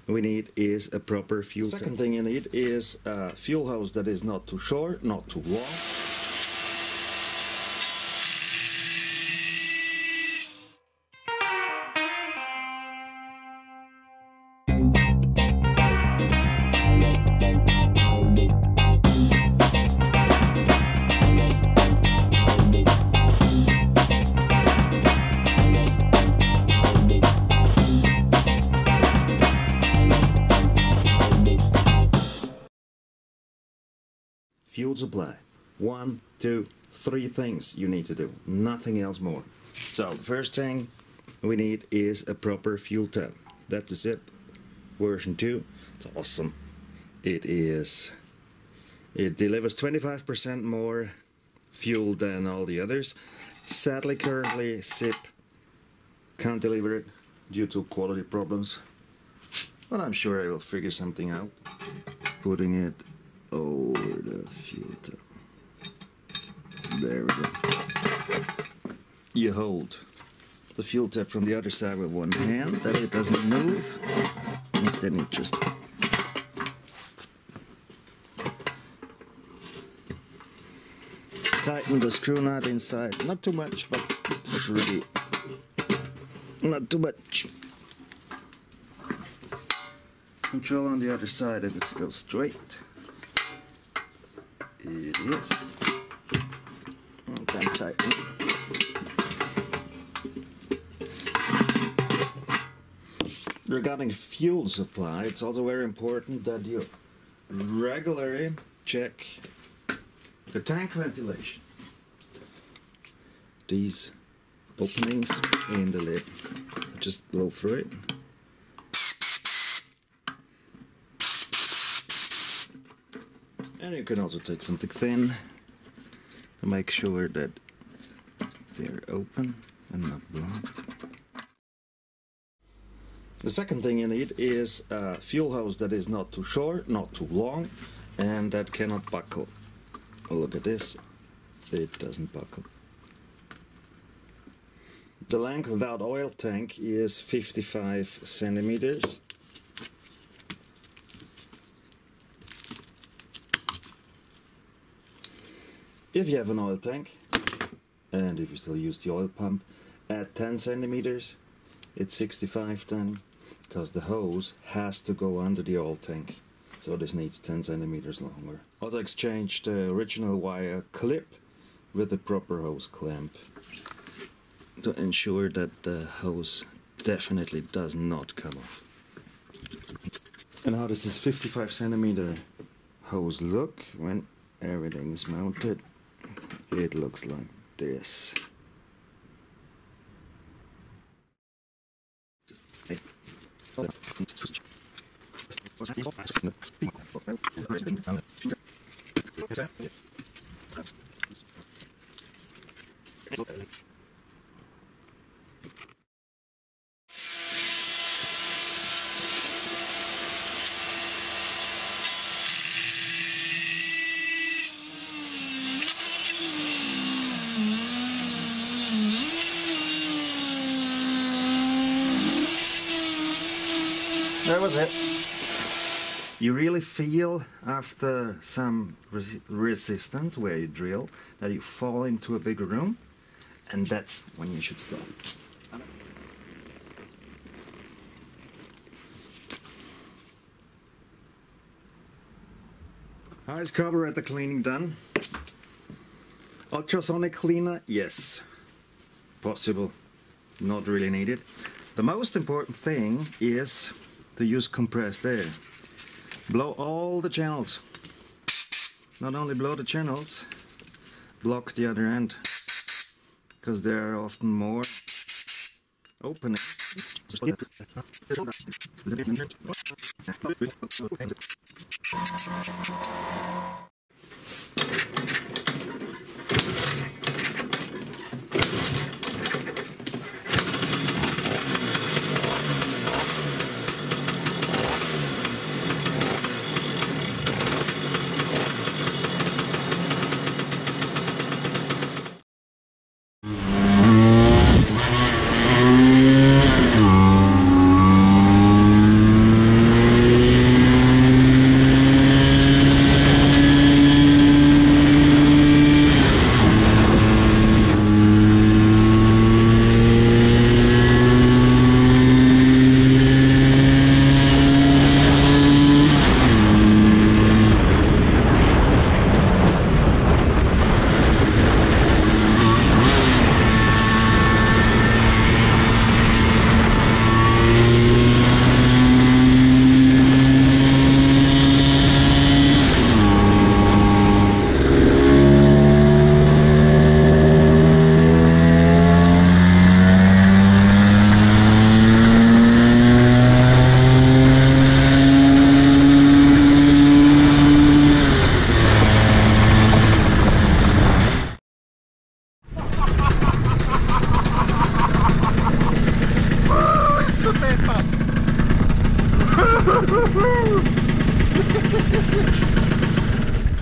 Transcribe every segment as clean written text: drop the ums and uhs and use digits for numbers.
we need is a proper fuel tank. Second thing you need is a fuel hose that is not too short, not too long. Fuel supply. 1, 2, 3 things you need to do. Nothing else more. So the first thing we need is a proper fuel tank. That's the Zip version 2. It's awesome. It delivers 25% more fuel than all the others. Sadly, currently Zip can't deliver it due to quality problems. But I'm sure I will figure something out. Putting it over the fuel tap. There we go. You hold the fuel tap from the other side with one hand, that it doesn't move, and then you just tighten the screw nut inside. Not too much, but pretty. Not too much. Control on the other side if it's still straight. It is. And then tighten. Regarding fuel supply, it's also very important that you regularly check the tank ventilation. These openings in the lid, just blow through it. And you can also take something thin to make sure that they're open and not blocked. The second thing you need is a fuel hose that is not too short, not too long, and that cannot buckle. Look at this, it doesn't buckle. The length without oil tank is 55 centimeters. If you have an oil tank, and if you still use the oil pump, at 10 centimeters, it's 65 then, because the hose has to go under the oil tank, so this needs 10 centimeters longer. Also exchange the original wire clip with the proper hose clamp to ensure that the hose definitely does not come off. And how does this 55 centimeter hose look when everything is mounted? It looks like this. That was it. You really feel after some resistance where you drill that you fall into a bigger room, and that's when you should stop. How is carburetor cleaning done? Ultrasonic cleaner? Yes. Possible. Not really needed. The most important thing is to use compressed air. Blow all the channels. Not only blow the channels, block the other end, because there are often more openings.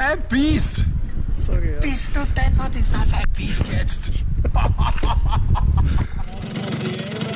ein Biest! Sorry, ja. Bist du deppert, ist das ein Biest jetzt? Bottom of the air